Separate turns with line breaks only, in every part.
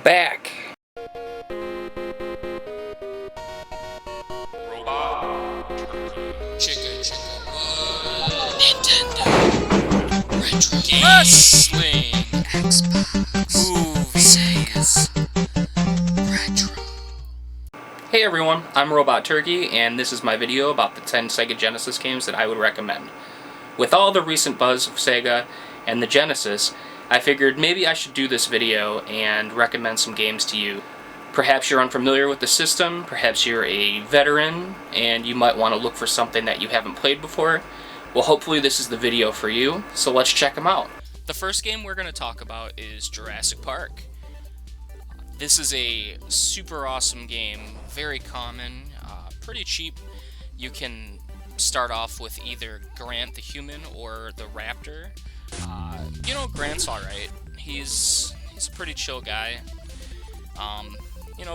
Back.
Nintendo, retro wrestling, Xbox, movies, retro.
Hey everyone, I'm Robot Turkey, and this is my video about the 10 Sega Genesis games that I would recommend. With all the recent buzz of Sega and the Genesis, I figured maybe I should do this video and recommend some games to you. Perhaps you're unfamiliar with the system, perhaps you're a veteran, and you might want to look for something that you haven't played before. Well, hopefully this is the video for you, so let's check them out. The first game we're going to talk about is Jurassic Park. This is a super awesome game, very common, pretty cheap. You can start off with either Grant the human or the raptor. Grant's alright. He's a pretty chill guy.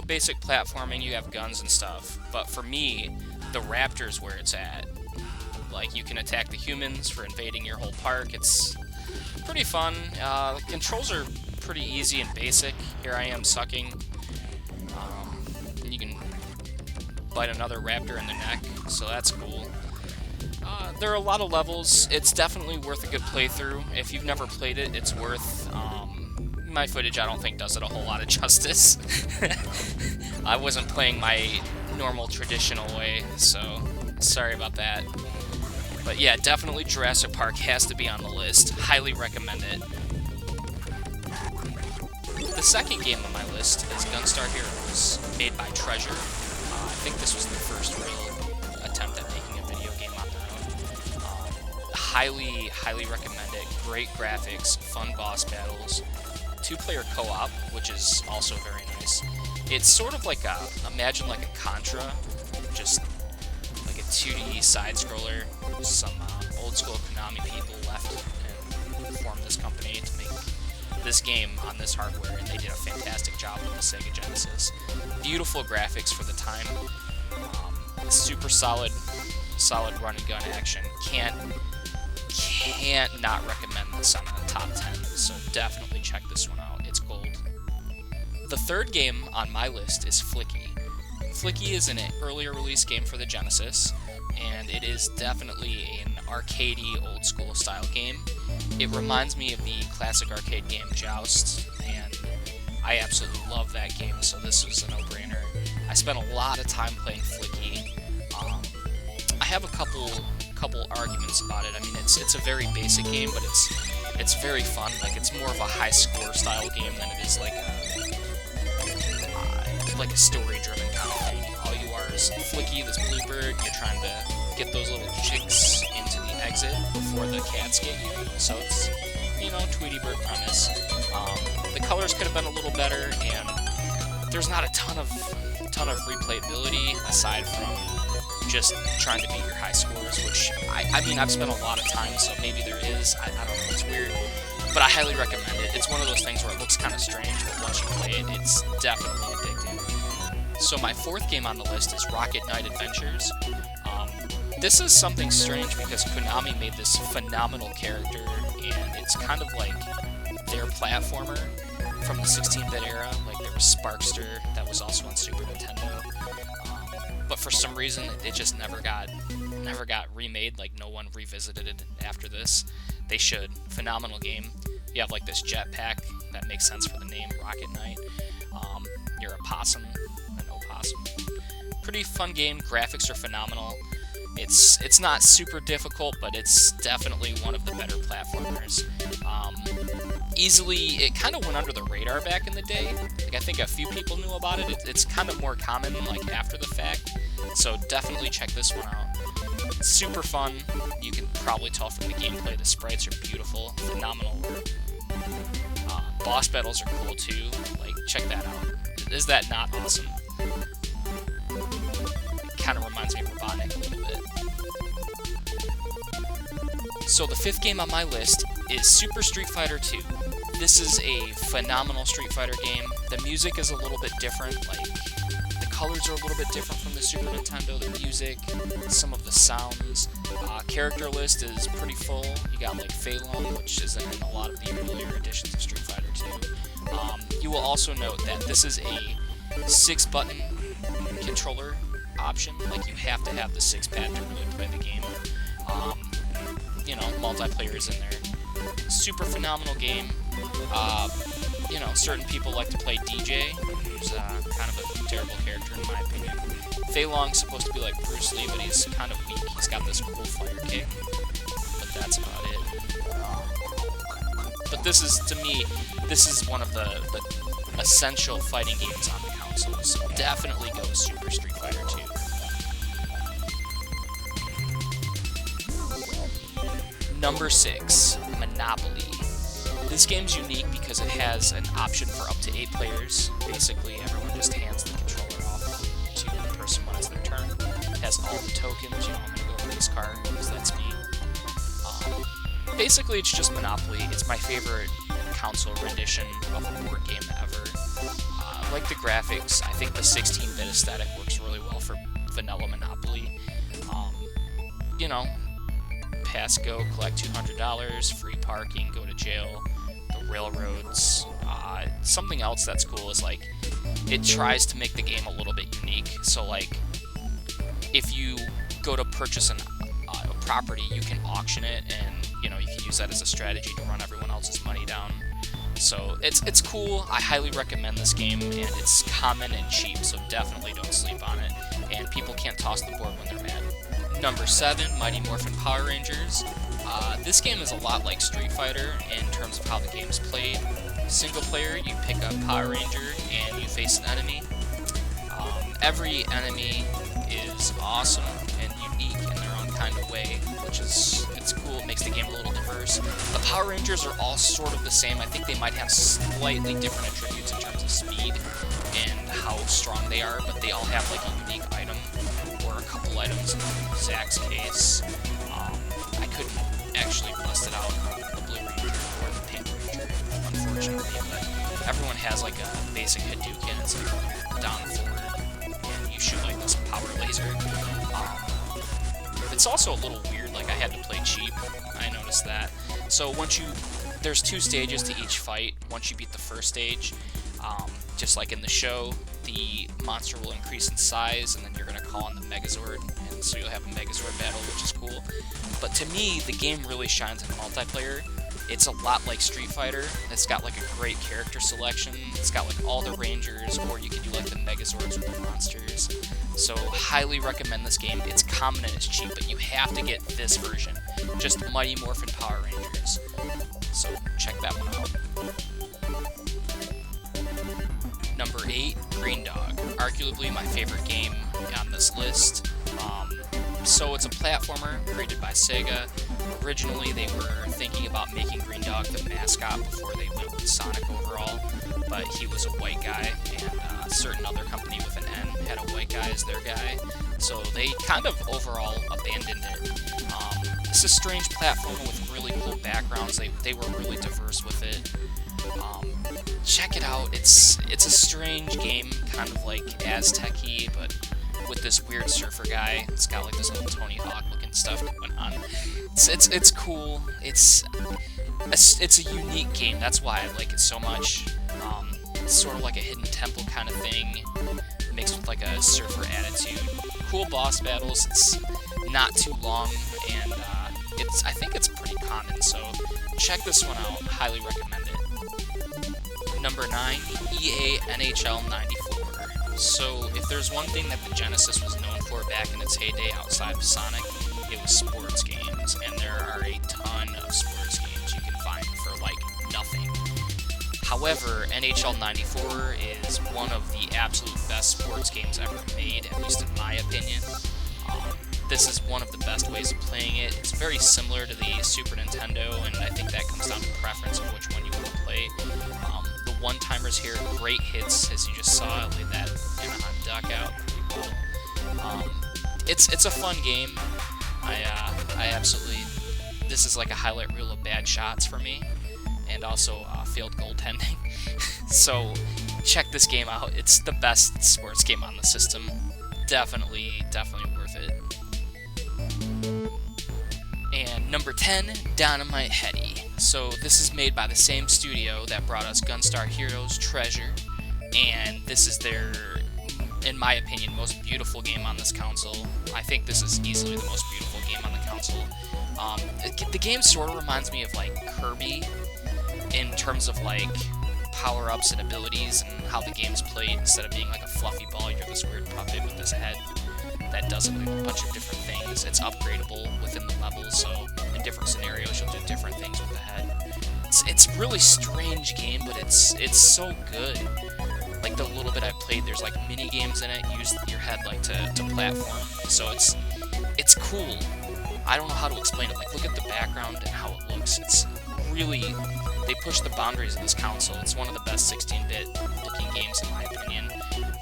Basic platforming, you have guns and stuff. But for me, the raptor's where it's at. Like, you can attack the humans for invading your whole park. It's pretty fun. The controls are pretty easy and basic. Here I am sucking. And you can bite another raptor in the neck, so that's cool. There are a lot of levels. It's definitely worth a good playthrough. If you've never played it, it's worth. My footage, I don't think, does it a whole lot of justice. I wasn't playing my normal, traditional way, so sorry about that. But yeah, definitely Jurassic Park has to be on the list. Highly recommend it. The second game on my list is Gunstar Heroes, made by Treasure. I think this was their first real attempt at making a video game on their own. Highly recommend it. Great graphics, fun boss battles, 2-player co-op, which is also very nice. It's sort of like imagine like a Contra, just like a 2D side-scroller. Some old school Konami people left and formed this company to make this game on this hardware, and they did a fantastic job with the Sega Genesis. Beautiful graphics for the time. Super solid run and gun action. Can't not recommend this on a top 10, so definitely check this one out. It's gold. The third game on my list is Flicky. Flicky is an earlier release game for the Genesis, and it is definitely an arcadey, old-school style game. It reminds me of the classic arcade game Joust, and I absolutely love that game, so this was a no-brainer. I spent a lot of time playing Flicky. I have a couple arguments about it. I mean, it's a very basic game, but it's very fun. Like, it's more of a high-score style game than it is like a story-driven kind of thing. All you are is Flicky, this bluebird. You're trying to get those little chicks into the exit before the cats get you. So it's, Tweety Bird premise. The colors could have been a little better, and there's not a ton of replayability aside from just trying to beat your high scores, which I mean, I've spent a lot of time, so maybe there is. I don't know, it's weird. But I highly recommend it. It's one of those things where it looks kind of strange, but once you play it, it's definitely addicting. So my fourth game on the list is Rocket Knight Adventures. This is something strange because Konami made this phenomenal character, and it's kind of like their platformer from the 16-bit era. Like, there was Sparkster, that was also on Super Nintendo. But for some reason, it just never got remade. Like, no one revisited it after this. They should. Phenomenal game. You have like this jetpack that makes sense for the name Rocket Knight. You're a possum, an opossum. Pretty fun game. Graphics are phenomenal. It's not super difficult, but it's definitely one of the better platformers. Easily, it kind of went under the radar back in the day. Like, I think a few people knew about it. It's kind of more common, like, after the fact. So definitely check this one out. It's super fun. You can probably tell from the gameplay, the sprites are beautiful, phenomenal. Boss battles are cool too. Like, check that out. Is that not awesome? It kind of reminds me of Robotnik a little bit. So the fifth game on my list is Super Street Fighter 2. This is a phenomenal Street Fighter game. The music is a little bit different. Like, the colors are a little bit different from the Super Nintendo. The music, some of the sounds. Character list is pretty full. You got like Pei Long, which isn't in a lot of the earlier editions of Street Fighter 2. You will also note that this is a 6-button controller option. Like, you have to have the 6-pad to really play the game. You know, multiplayer is in there. Super phenomenal game. You know, certain people like to play DJ, who's kind of a terrible character in my opinion. Fei Long's supposed to be like Bruce Lee, but he's kind of weak. He's got this cool fire kick, but that's about it. But this is, to me, this is one of the essential fighting games on the console, so definitely go Super Street Fighter 2. Number 6, Monopoly. This game's unique because it has an option for up to 8 players. Basically, everyone just hands the controller off to the person when it's their turn. It has all the tokens. You know, I'm gonna go race car because that's me. Basically, it's just Monopoly. It's my favorite console rendition of a board game ever. I like the graphics. I think the 16-bit aesthetic works really well for vanilla Monopoly. You know, pass go, collect $200, free parking, go to jail, the railroads. Something else that's cool is, like, it tries to make the game a little bit unique. So, like, if you go to purchase a property, you can auction it, and, you know, you can use that as a strategy to run everyone else's money down. So it's cool. I highly recommend this game, and it's common and cheap, so definitely don't sleep on it. And people can't toss the board when they're mad. Number 7, Mighty Morphin Power Rangers. This game is a lot like Street Fighter in terms of how the game is played. Single player, you pick up Power Ranger and you face an enemy. Every enemy is awesome and unique in their own kind of way, which is, it's cool. It makes the game a little diverse. The Power Rangers are all sort of the same. I think they might have slightly different attributes in terms of speed and how strong they are, but they all have like a unique item or a couple items in Zach's case. I couldn't actually bust it out the Blue Ranger or the Pink Ranger, unfortunately, but everyone has like a basic Hadouken. It's like down forward, and you shoot like this power laser. It's also a little weird, like I had to play cheap, I noticed that. So there's 2 stages to each fight. Once you beat the first stage, just like in the show, the monster will increase in size, and then you're going to call on the Megazord, and so you'll have a Megazord battle, which is cool. But to me, the game really shines in multiplayer. It's a lot like Street Fighter. It's got like a great character selection. It's got like all the Rangers, or you can do like the Megazords with the monsters. So highly recommend this game. It's common and it's cheap, but you have to get this version. Just Mighty Morphin Power Rangers. So check that one out. Number 8, Green Dog. Arguably my favorite game on this list. So it's a platformer created by Sega. Originally, they were thinking about making Green Dog the mascot before they went with Sonic overall, but he was a white guy, and a certain other company with an N had a white guy as their guy, so they kind of overall abandoned it. It's a strange platformer with really cool backgrounds. They were really diverse with it. Check it out. It's a strange game, kind of like Aztec-y, but with this weird surfer guy. It's got like this little Tony Hawk looking stuff going on. It's cool. It's a unique game. That's why I like it so much. It's sort of like a hidden temple kind of thing, mixed with like a surfer attitude. Cool boss battles. It's not too long, and I think it's pretty common. So check this one out. Highly recommend it. Number 9, EA NHL 94. So, if there's one thing that the Genesis was known for back in its heyday outside of Sonic, it was sports games, and there are a ton of sports games you can find for, like, nothing. However, NHL 94 is one of the absolute best sports games ever made, at least in my opinion. This is one of the best ways of playing it. It's very similar to the Super Nintendo, and I think that comes down to preference of which one you want to play. The one-timers here, great hits, as you just saw. I laid that Anaheim Duck out pretty well. It's a fun game. I absolutely... This is like a highlight reel of bad shots for me, and also failed goaltending. So check this game out. It's the best sports game on the system. Definitely worth it. And number 10, Dynamite Headdy. So this is made by the same studio that brought us Gunstar Heroes Treasure, and this is their, in my opinion, most beautiful game on this console. I think this is easily the most beautiful game on the console. The game sort of reminds me of like Kirby in terms of like power-ups and abilities and how the game's played. Instead of being like a fluffy ball, you're this weird puppet with this head that does a bunch of different things. It's upgradable within the levels, so in different scenarios you'll do different things with the head. It's a really strange game, but it's so good. Like the little bit I played, there's like mini games in it. You use your head like to platform, so it's cool. I don't know how to explain it. Like, look at the background and how it looks. It's really, they push the boundaries of this console. It's one of the best 16-bit looking games in my opinion.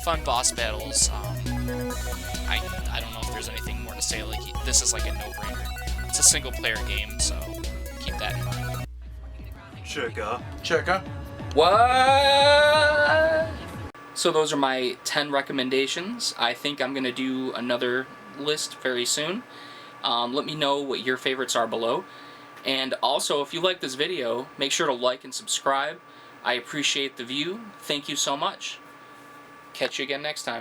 Fun boss battles. I don't know if there's anything more to say. Like, this is like a no-brainer. It's a single-player game, so keep that in mind.
Sugar.
What? So those are my 10 recommendations. I think I'm gonna do another list very soon. Let me know what your favorites are below. And also, if you like this video, make sure to like and subscribe. I appreciate the view. Thank you so much. Catch you again next time.